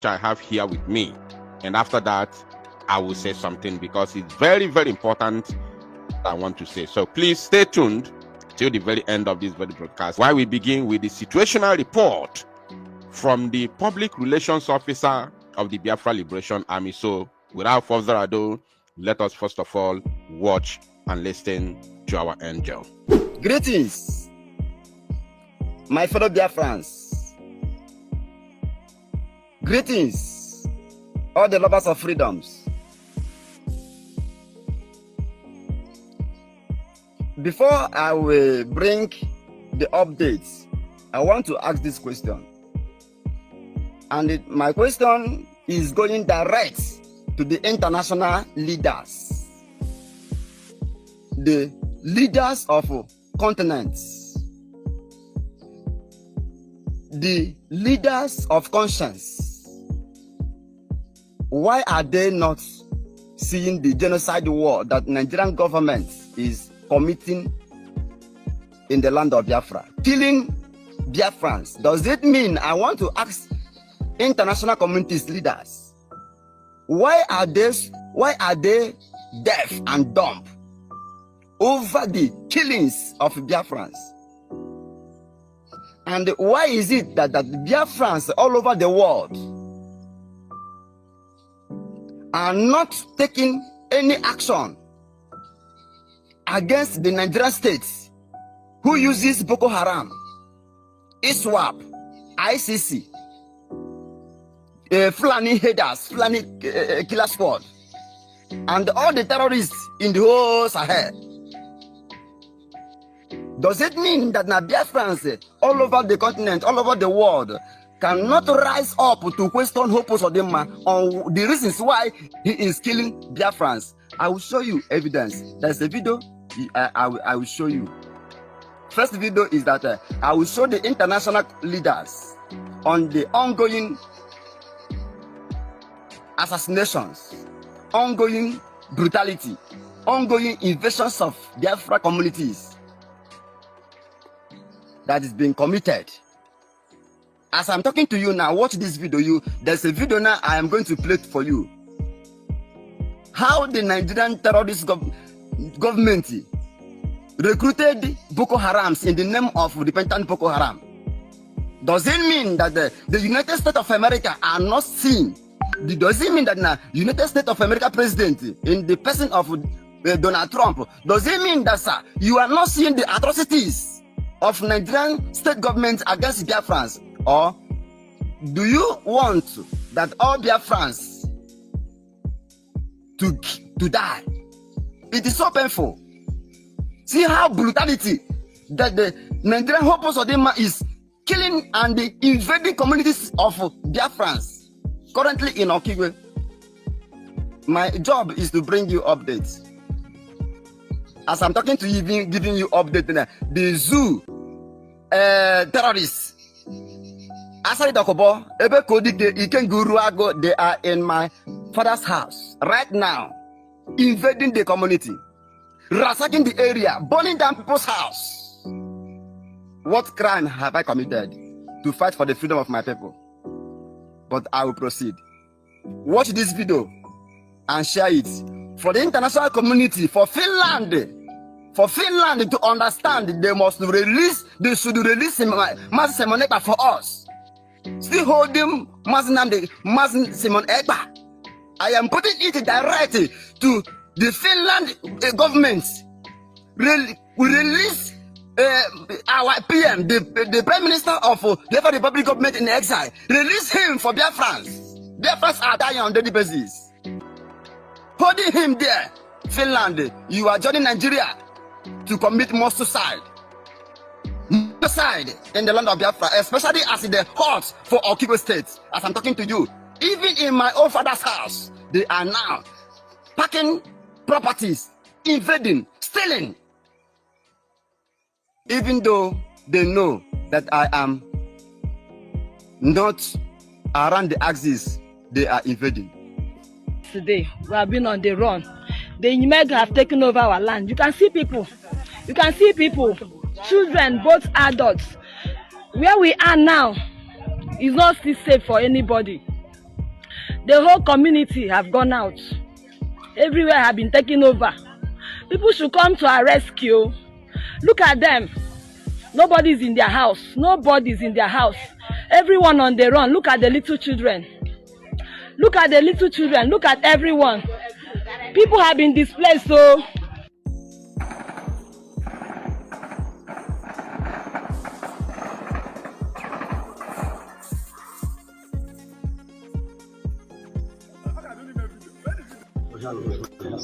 I have here with me. And after that, I will say something because it's very, very important I want to say. So please stay tuned till the very end of this very broadcast, while we begin with the situational report from the public relations officer of the Biafra Liberation Army. So without further ado, let us first of all watch and listen to our angel. Greetings, my fellow Biafrans. Greetings, all the lovers of freedoms. Before I will bring the updates, I want to ask this question. And my question is going direct to the international leaders, the leaders of continents, the leaders of conscience. Why are they not seeing the genocide war that Nigerian government is committing in the land of Biafra, killing Biafrans? Does it mean, I want to ask international communities leaders, why are they deaf and dumb over the killings of Biafrans? And why is it that Biafrans all over the world are not taking any action against the Nigerian state who uses Boko Haram, ISWAP, ICC, Fulani headers, Fulani killer squad, and all the terrorists in the whole Sahel? Does it mean that now Biafrans all over the continent, all over the world, cannot rise up to question Hopo Sodema on the reasons why he is killing Biafrans? I will show you evidence. There's a video I will show you. First video is that I will show the international leaders on the ongoing assassinations, ongoing brutality, ongoing invasions of Biafra communities that is being committed. As I'm talking to you now, watch this video. There's a video now I am going to play for you. How the Nigerian terrorist government recruited Boko Harams in the name of repentant Boko Haram. Does it mean that the United States of America are not seeing? Does it mean that the United States of America president in the person of Donald Trump, does it mean that, sir, you are not seeing the atrocities of Nigerian state government against Biafrans? Or do you want that all Biafrans to die? It is so painful. See how brutality that the Nigerian Hopo Sodema is killing and invading communities of Biafrans currently in Okigwe. My job is to bring you updates. As I'm talking to you, giving you updates, the zoo terrorists, Asari Dakobo, Ebe Kodike, Ikenguruago, they are in my father's house right now, invading the community, ransacking the area, burning down people's house. What crime have I committed to fight for the freedom of my people? But I will proceed. Watch this video and share it for the international community, for Finland to understand they should release Mas Simon Ekpa for us. Still holding Mas Simon Ekpa. I am putting it directly to the Finland government. We release our PM, the Prime Minister of the Republic government in exile. Release him for Biafrans. Biafrans are dying on daily basis. Holding him there, Finland, you are joining Nigeria to commit more suicide in the land of Biafra, especially as in the heart for Okigwe State. As I'm talking to you, even in my own father's house, they are now packing properties, invading, stealing. Even though they know that I am not around the axis, they are invading. Today, we have been on the run. The Imed have taken over our land. You can see people. Children, both adults. Where we are now is not still safe for anybody. The whole community have gone out. Everywhere have been taken over. People should come to our rescue. Look at them. Nobody's in their house. Nobody's in their house. Everyone on the run. Look at the little children. Look at the little children. Look at everyone. People have been displaced, so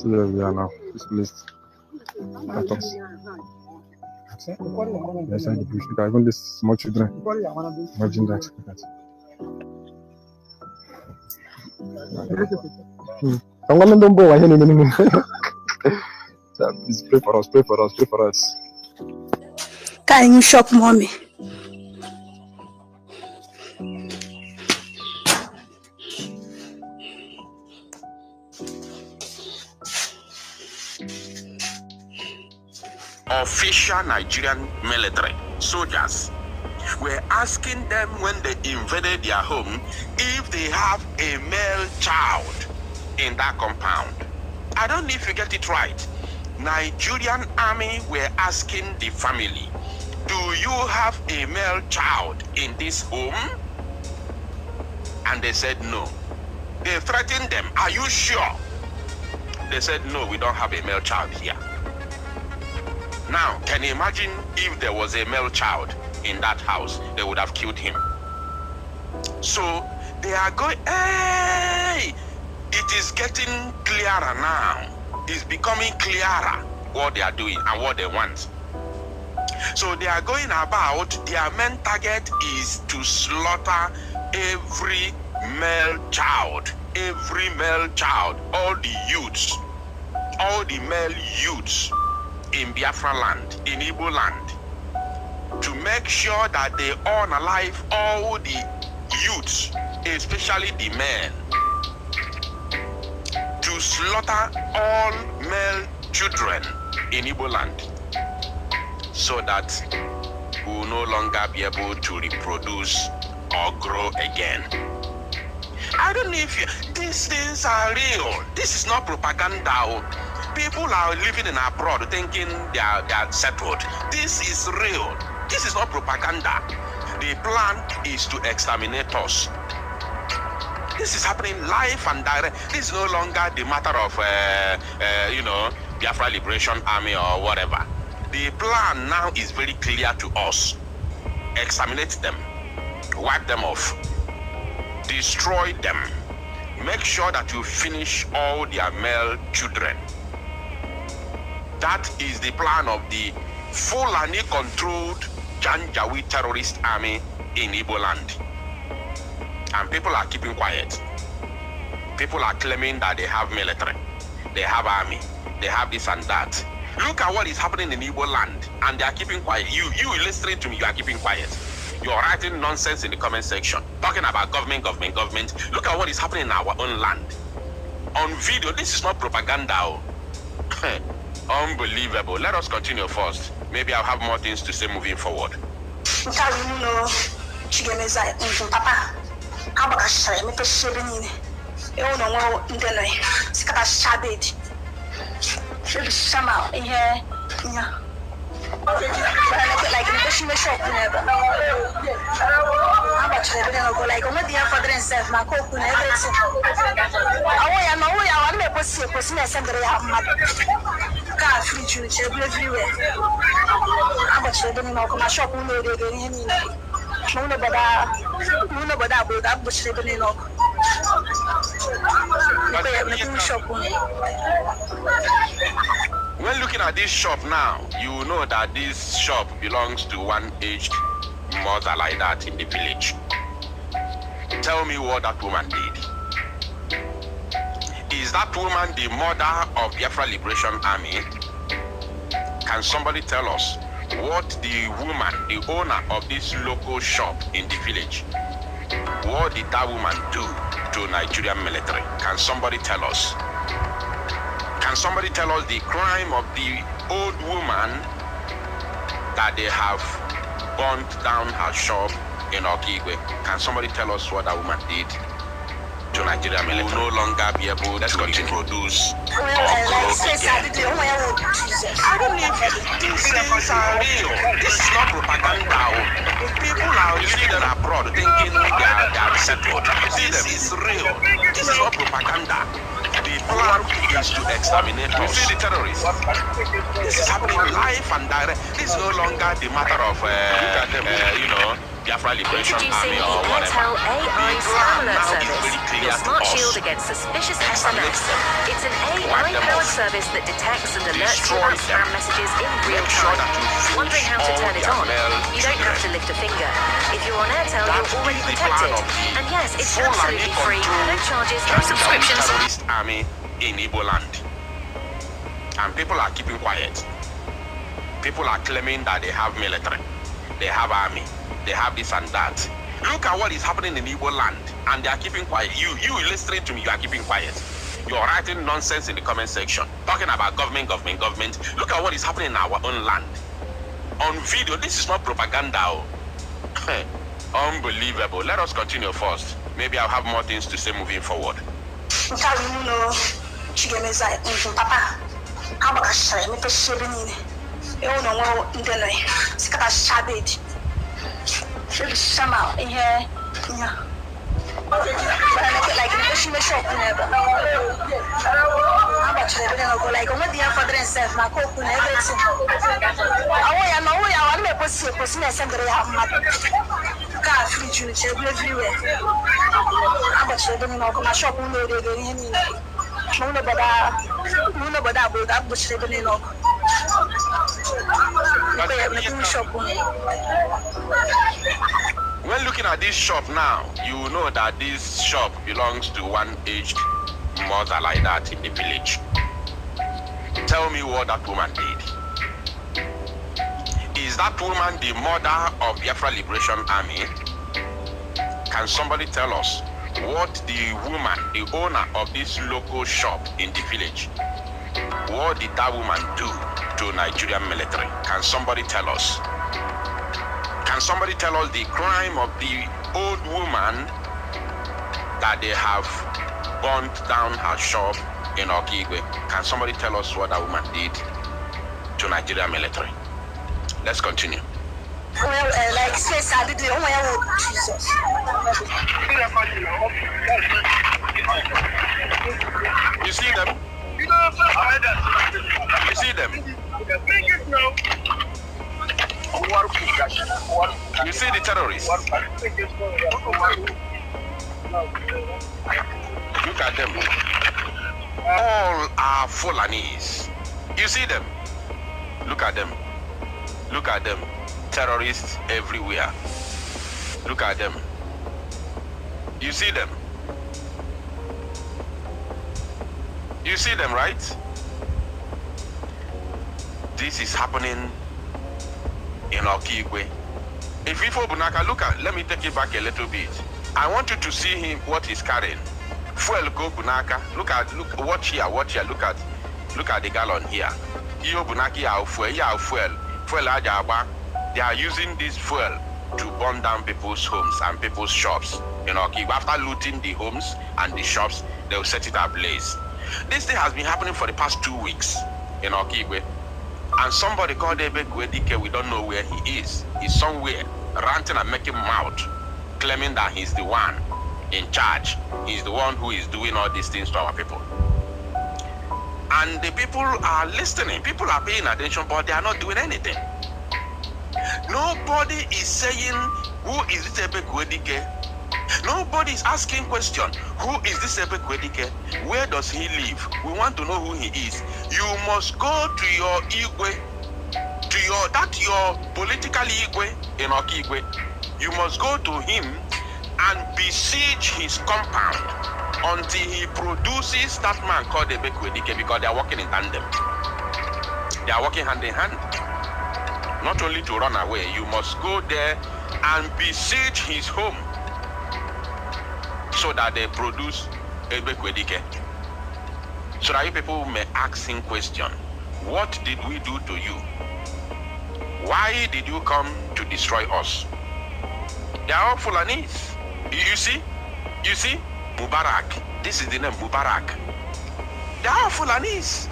See where we are now. This place. At us. Yes, I do. Even this small children. Imagine that. I'm going to go. Please pray for us. Pray for us. Pray for us. Can you shock mommy? Official Nigerian military soldiers were asking them when they invaded their home if they have a male child in that compound. I don't know if you get it right. Nigerian army were asking the family, do you have a male child in this home? And they said no. They threatened them, are you sure? They said no, we don't have a male child here. Now, can you imagine if there was a male child in that house, they would have killed him. So they are going, hey, it is getting clearer now. It's becoming clearer what they are doing and what they want. So they are going about, their main target is to slaughter every male child, all the youths, all the male youths in Biafra land, in Igbo land, to make sure that they unalive all the youths, especially the men, to slaughter all male children in Igbo land, so that we will no longer be able to reproduce or grow again. I don't know if these things are real. This is not propaganda. People are living in abroad thinking they are settled. This is real. This is not propaganda. The plan is to exterminate us. This is happening live and direct. This is no longer the matter of, Biafra Liberation Army or whatever. The plan now is very clear to us. Exterminate them. Wipe them off. Destroy them. Make sure that you finish all their male children. That is the plan of the Fulani-controlled Janjaweed terrorist army in Igbo land. And people are keeping quiet. People are claiming that they have military, they have army, they have this and that. Look at what is happening in Igbo land, and they are keeping quiet. You listening to me, you are keeping quiet. You are writing nonsense in the comment section, talking about government. Look at what is happening in our own land. On video, this is not propaganda. Unbelievable. Let us continue first. Maybe I'll have more things to say moving forward. When looking at this shop now, you know that this shop belongs to one aged mother like that in the village. Tell me what that woman did. Is that woman the mother of Biafra Liberation Army? Can somebody tell us what the woman, the owner of this local shop in the village, what did that woman do to Nigerian military? Can somebody tell us? Can somebody tell us the crime of the old woman that they have burnt down her shop in Okigwe? Can somebody tell us what that woman did to Nigeria military will no longer be able to reproduce or grow again. I don't know if these things are real. This is not propaganda. People are living abroad thinking they are settled. You see them, it's real. This is not propaganda. The plan is to exterminate us. You see the terrorists. This is happening live and direct. This is no longer the matter of, Biafra Libration Army or whatever. AI spam alert service. Your smart shield against suspicious SMS. It's an AI-powered service that detects and alerts you about spam messages in real time. Wondering how to turn it on? You don't have to lift a finger. If you're on Airtel, you're already protected. And yes, it's absolutely free. No charges, no subscriptions. Terrorist army in Igbo land. And people are keeping quiet. People are claiming that they have military. They have army. They have this and that. Look at what is happening in Igbo land, and they are keeping quiet. You listening to me, you are keeping quiet. You are writing nonsense in the comment section, talking about government. Look at what is happening in our own land. On video, this is not propaganda. Unbelievable. Let us continue first. Maybe I'll have more things to say moving forward. Somehow in here, like she may shop never. How much they go like what the father and self, my cook and everything. I want to post and car free juice everywhere. How much they don't know my shop no they When looking at this shop now, you know that this shop belongs to one aged mother like that in the village. Tell me what that woman did. Is that woman the mother of Biafra Liberation Army? Can somebody tell us what the woman, the owner of this local shop in the village, what did that woman do to Nigerian military? Can somebody tell us? Can somebody tell us the crime of the old woman that they have burnt down her shop in Okigwe? Can somebody tell us what that woman did to Nigerian military? Let's continue. Well, like says I did the only Jesus. You see them? You see them? You see the terrorists? Look at them. All are Fulanis. You see them? Look at them. Look at them. Terrorists everywhere. Look at them. You see them? You see them, right? This is happening in Okigwe. If Ifo Bunaka, look at, let me take it back a little bit. I want you to see him, what he's carrying. Fuel go Bunaka. Look, watch here, look at the gallon here. Iyo Bunaki fuel. Fuel ajaba. They are using this fuel to burn down people's homes and people's shops. In Okigwe, after looting the homes and the shops, they will set it ablaze. This thing has been happening for the past 2 weeks in Okigwe. And somebody called Ebe Gwedike, we don't know where he is. He's somewhere ranting and making mouth, claiming that he's the one in charge. He's the one who is doing all these things to our people. And the people are listening. People are paying attention, but they are not doing anything. Nobody is saying, who is this Ebe Gwedike? Nobody is asking question. Who is this Ebe Gwedike? Where does he live? We want to know who he is. You must go to your Igwe, to your political Igwe in Okigwe. You must go to him and besiege his compound until he produces that man called Ebe Gwedike, because they are working in tandem. They are working hand in hand. Not only to run away, you must go there and besiege his home, so that they produce Ebe Gwedike. So that you people may ask him question. What did we do to you? Why did you come to destroy us? They are all Fulanis. You see? Mubarak. This is the name, Mubarak. They are Fulanis.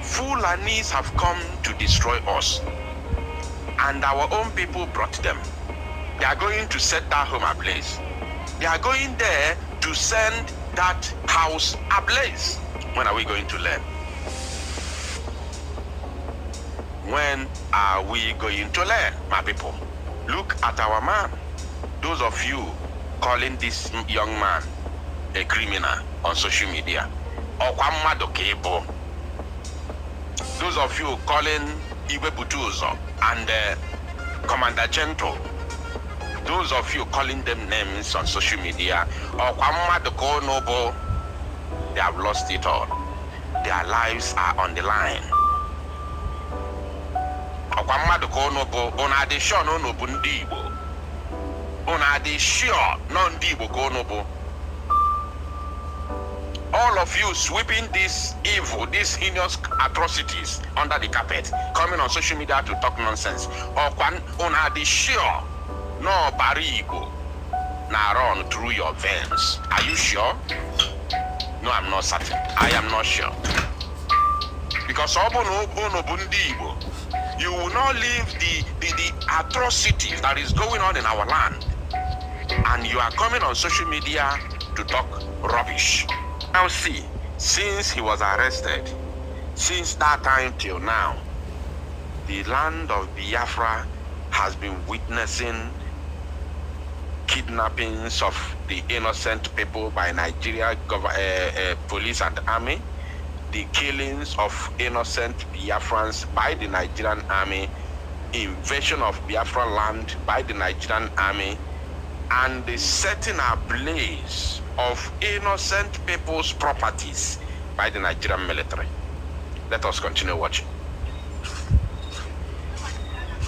Fulanis have come to destroy us. And our own people brought them. They are going to set that home ablaze. They are going there to send that house ablaze. When are we going to learn? When are we going to learn, my people? Look at our man. Those of you calling this young man a criminal on social media. Those of you calling Iwe Butuzo and Commander Gentle, those of you calling them names on social media, they have lost it all. Their lives are on the line. All of you sweeping this evil, these heinous atrocities under the carpet, coming on social media to talk nonsense. No barigo na run through your veins. Are you sure? No, I'm not certain. I am not sure. Because you will not leave the atrocities that is going on in our land. And you are coming on social media to talk rubbish. Now see, since he was arrested, since that time till now, the land of Biafra has been witnessing kidnappings of the innocent people by Nigeria police and army, the killings of innocent Biafrans by the Nigerian army, invasion of Biafra land by the Nigerian army, and the setting ablaze of innocent people's properties by the Nigerian military. Let us continue watching.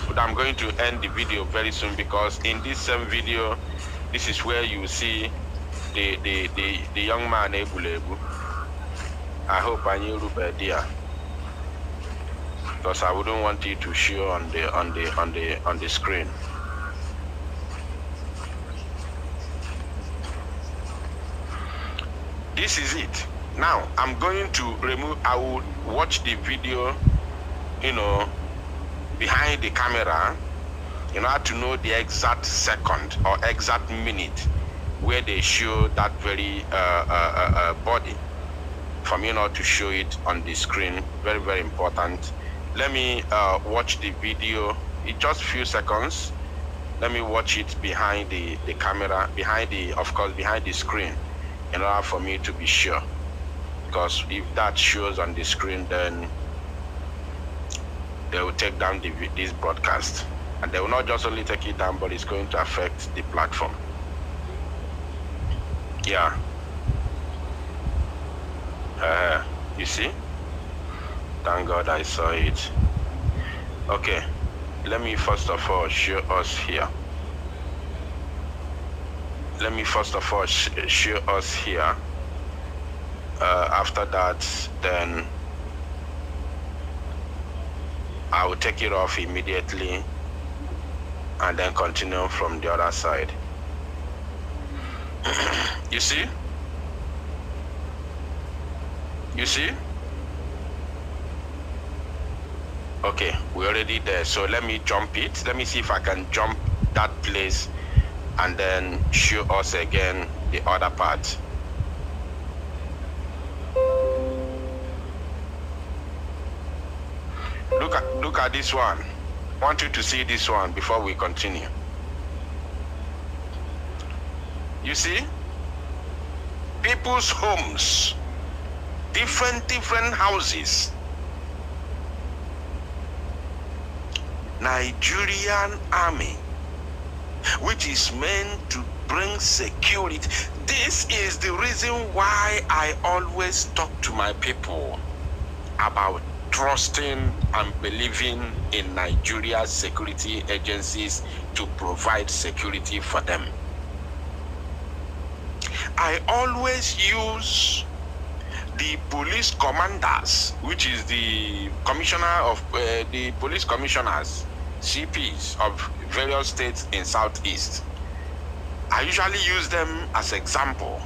But I'm going to end the video very soon, because in this same video, this is where you see the young man Ebulebu. I hope I knew Rubedia, because I wouldn't want you to show on the screen. This is it. Now I'm going to remove. I will watch the video, behind the camera, in order to know the exact second or exact minute where they show that very body, for me not to show it on the screen. Very, very important. Let me watch the video in just a few seconds. Let me watch it behind the camera, behind the screen, in order for me to be sure. Because if that shows on the screen, then they will take down this broadcast. And they will not just only take it down, but it's going to affect the platform. Yeah. You see? Thank God I saw it. Okay. Let me first of all show us here. Let me first of all show us here. After that, then I will take it off immediately and then continue from the other side. You see? You see? Okay, we're already there. So let me jump it. Let me see if I can jump that place and then show us again the other part. Look at this one. I want you to see this one before we continue. You see? People's homes, different houses. Nigerian army, which is meant to bring security. This is the reason why I always talk to my people about trusting and believing in Nigeria's security agencies to provide security for them. I always use the police commanders, which is the commissioner of the police commissioners, CPs of various states in Southeast. I usually use them as example.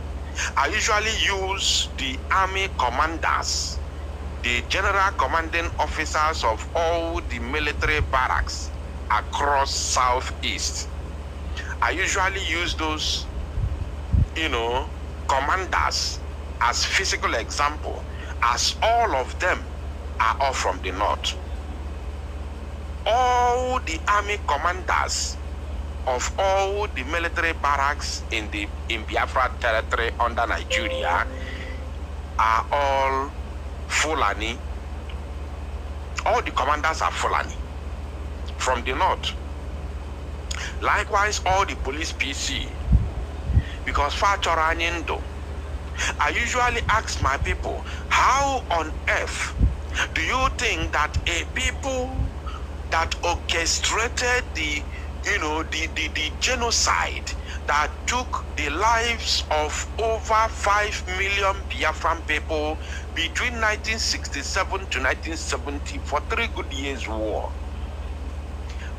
I usually use the army commanders, the general commanding officers of all the military barracks across Southeast. I usually use those, commanders as physical example, as all of them are all from the north. All the army commanders of all the military barracks in Biafra territory under Nigeria are all Fulani. All the commanders are Fulani from the north. Likewise, all the police PC, because I usually ask my people, how on earth do you think that a people that orchestrated the genocide that took the lives of over 5 million Biafran people between 1967 to 1970 for 3 good years war,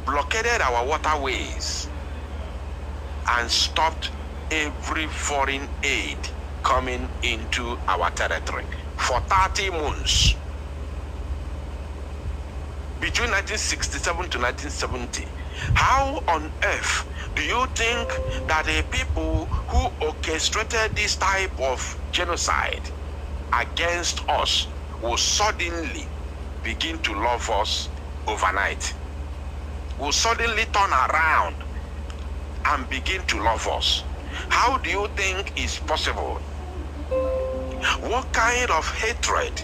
blockaded our waterways and stopped every foreign aid coming into our territory for 30 months. Between 1967 to 1970, how on earth do you think that the people who orchestrated this type of genocide against us will suddenly begin to love us overnight? Will suddenly turn around and begin to love us? How do you think is possible? What kind of hatred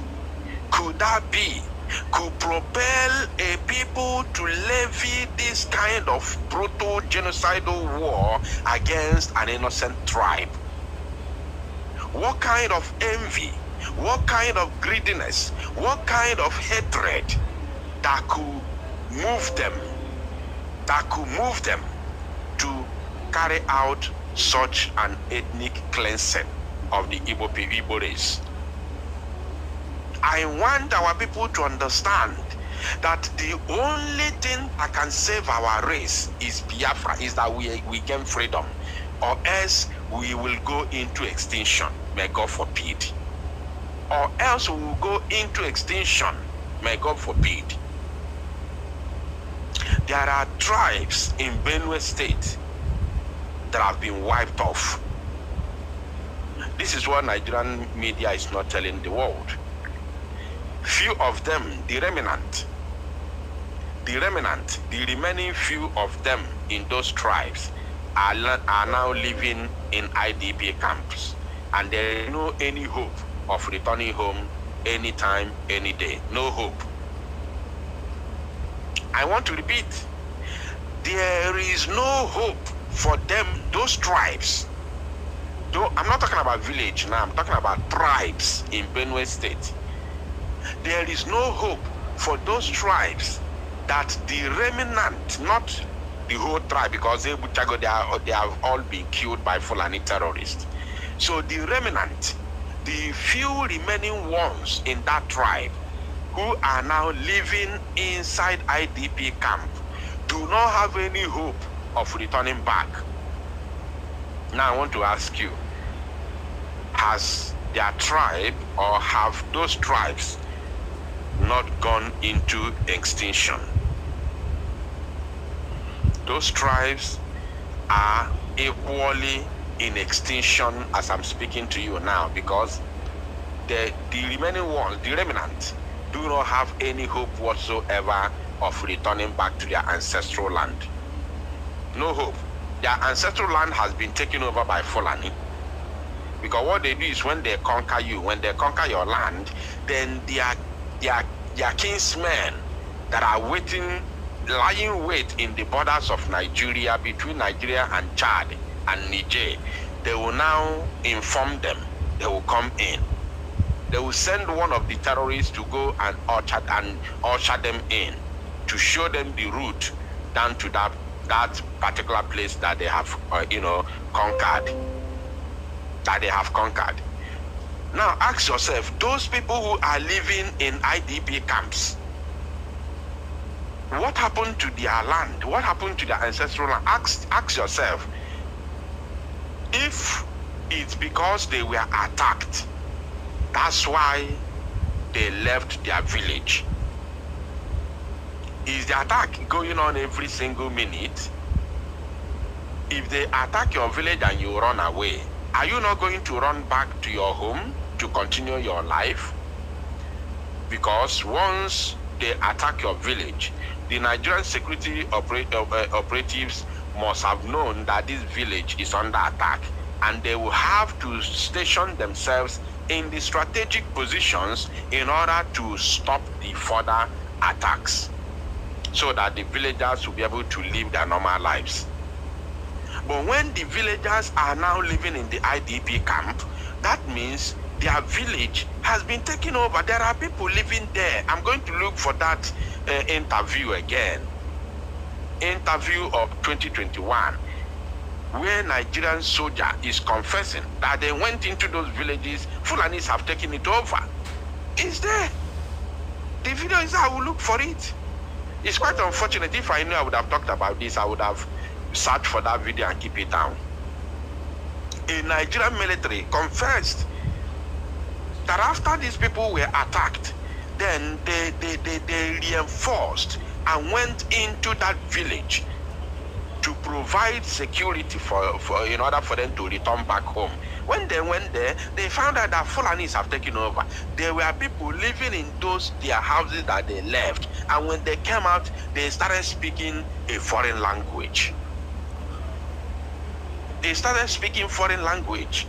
could that be? Could propel a people to levy this kind of brutal genocidal war against an innocent tribe? What kind of envy, what kind of greediness, what kind of hatred that could move them, to carry out such an ethnic cleansing of the Igbo race? I want our people to understand that the only thing that can save our race is Biafra, is that we gain freedom, or else we will go into extinction. May God forbid. Or else we will go into extinction. May God forbid. There are tribes in Battłè State that have been wiped off. This is what Nigerian media is not telling the world. Few of them, the remaining few of them in those tribes are now living in IDP camps, and there is no any hope of returning home anytime, any day. No hope. I want to repeat, there is no hope for them, those tribes. Though I'm not talking about village now, I'm talking about tribes in Battłè State. There is no hope for those tribes that the remnant, not the whole tribe, because they have all been killed by Fulani terrorists. So the remnant, the few remaining ones in that tribe who are now living inside IDP camp do not have any hope of returning back. Now I want to ask you, has their tribe, or have those tribes not gone into extinction? Those tribes are equally in extinction as I'm speaking to you now, because the remaining ones, the remnant, do not have any hope whatsoever of returning back to their ancestral land. No hope. Their ancestral land has been taken over by Fulani. Because what they do is, when they conquer you, when they conquer your land, then their kinsmen that are lying wait in the borders of Nigeria, between Nigeria and Chad and Niger, they will now inform them. They will come in. They will send one of the terrorists to go and usher them in, to show them the route down to that particular place that they have conquered. Now ask yourself, those people who are living in IDP camps, what happened to their land? What happened to their ancestral land? Ask yourself, If it's because they were attacked, that's why they left their village. Is the attack going on every single minute? If they attack your village and you run away, are you not going to run back to your home to continue your life? Because once they attack your village, the Nigerian security operatives must have known that this village is under attack, and they will have to station themselves in the strategic positions in order to stop the further attacks, so that the villagers will be able to live their normal lives. But when the villagers are now living in the IDP camp, that means their village has been taken over. There are people living there. I'm going to look for that interview again. Interview of 2021, where Nigerian soldier is confessing that they went into those villages. Fulanis have taken it over. It's there. The video is there. I will look for it. It's quite unfortunate. If I knew I would have talked about this, I would have searched for that video and keep it down. A Nigerian military confessed that after these people were attacked, then they reinforced and went into that village to provide security for in order for them to return back home. When they went there, they found out that Fulanis have taken over. There were people living in their houses that they left, and when they came out, they started speaking a foreign language. They started speaking foreign language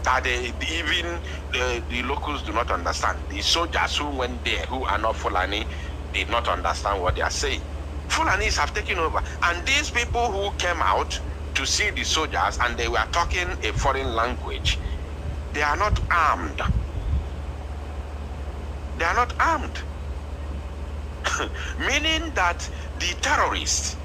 that even the locals do not understand. The soldiers who went there, who are not Fulani, did not understand what they are saying. Fulanis have taken over, and these people who came out to see the soldiers and they were talking a foreign language, they are not armed. They are not armed. Meaning that the terrorists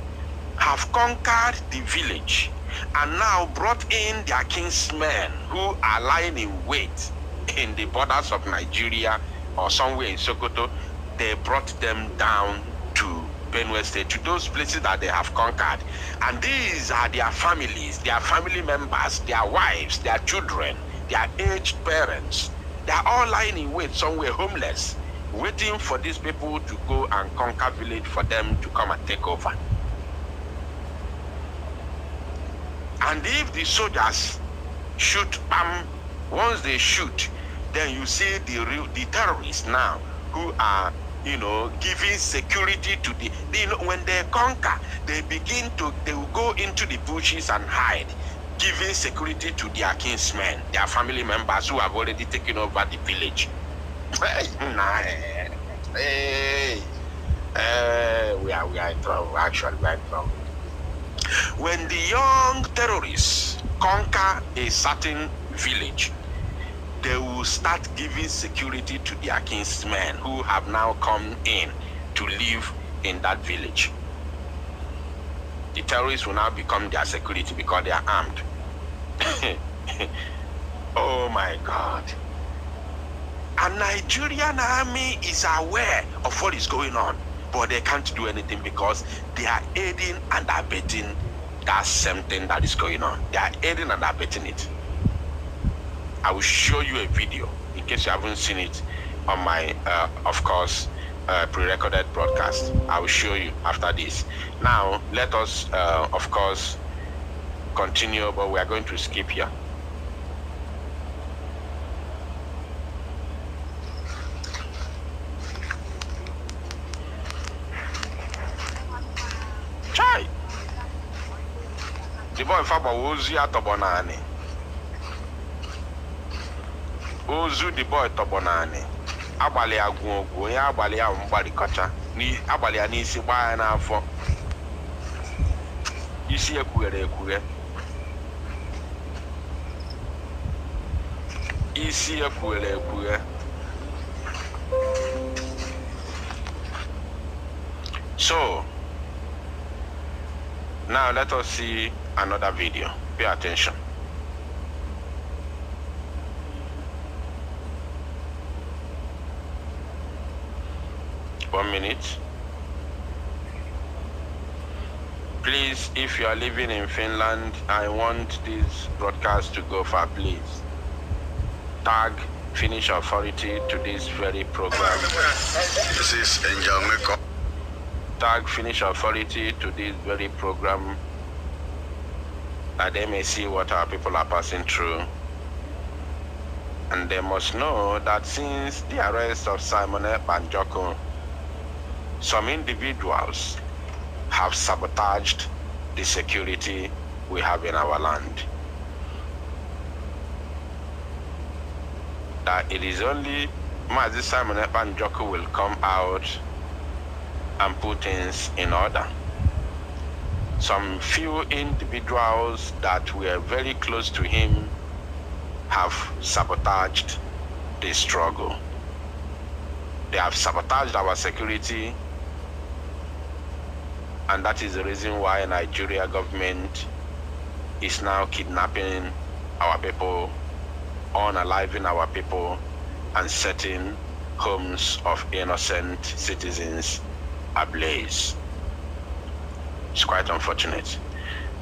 have conquered the village and now brought in their kinsmen who are lying in wait in the borders of Nigeria or somewhere in Sokoto. They brought them down to Benue State, to those places that they have conquered. And these are their families, their family members, their wives, their children, their aged parents. They are all lying in wait somewhere, homeless, waiting for these people to go and conquer village for them to come and take over. And if the soldiers shoot, once they shoot, then you see the terrorists now who are, giving security to when they conquer, they will go into the bushes and hide, giving security to their kinsmen, their family members who have already taken over the village. We are in trouble. Actually, we are in trouble. When the young terrorists conquer a certain village, they will start giving security to their kinsmen who have now come in to live in that village. The terrorists will now become their security because they are armed. Oh my God. And Nigerian army is aware of what is going on, but they can't do anything because they are aiding and abetting that same thing that is going on. They are aiding and abetting it. I will show you a video in case you haven't seen it on my, of course, pre-recorded broadcast. I will show you after this. Now, let us, of course, continue, but we are going to skip here. Chai! The boy Faba Ozu Atobonani. Ozu the boy Tobonani. Abali agwogwo ya abali ya mgbarikọcha ni abali ya n'isi gbaa ya n'afọ. Isi ekwughere ekwughe. Isi ekwughere ekwughe. So now let us see another video. Pay attention. One minute. Please, if you are living in Finland, I want this broadcast to go far, please. Tag Finnish authority to this very program. This is Angel Makeup. Tag Finnish authority to this very program, that they may see what our people are passing through. And they must know that since the arrest of Simon Banjoko, some individuals have sabotaged the security we have in our land. That it is only Mazi Simon Banjoko will come out and put things in order. Some few individuals that were very close to him have sabotaged the struggle. They have sabotaged our security, and that is the reason why Nigeria government is now kidnapping our people, unaliving our people, and setting homes of innocent citizens ablaze. It's quite unfortunate.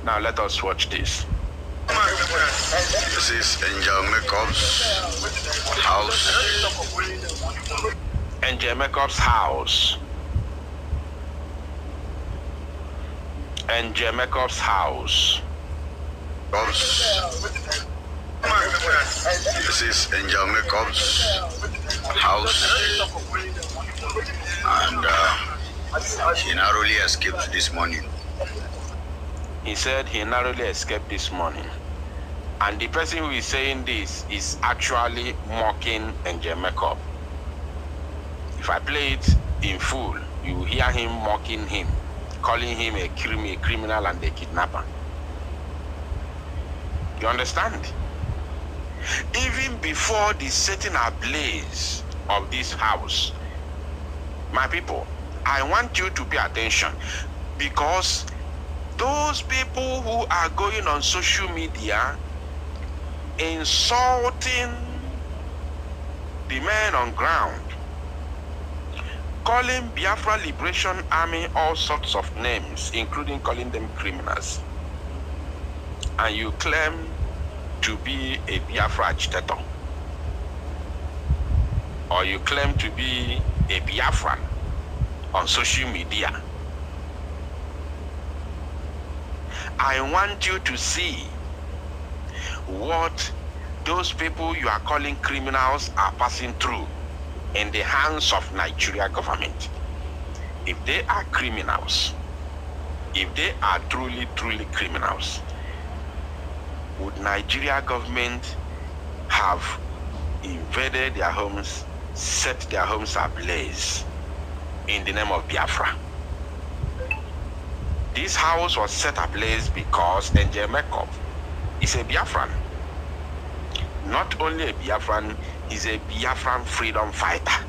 Now let us watch this. This is Angel Makeup's house. Angel Makeup's house. Angel Makeup's house. This is Angel Makeup's house. And he narrowly escaped this morning. He said he narrowly escaped this morning. And the person who is saying this is actually mocking Angel Makeup. If I play it in full, you will hear him mocking him, calling him a criminal and a kidnapper. You understand? Even before the setting ablaze of this house, my people, I want you to pay attention, because those people who are going on social media insulting the men on ground, calling Biafra Liberation Army all sorts of names, including calling them criminals, and you claim to be a Biafra agitator, or you claim to be a Biafran on social media. I want you to see what those people you are calling criminals are passing through in the hands of Nigeria government. If they are criminals, if they are truly criminals, would Nigeria government have invaded their homes, set their homes ablaze in the name of Biafra? This house was set ablaze because Angel Makeup is a Biafran. Not only a Biafran, he's a Biafran freedom fighter.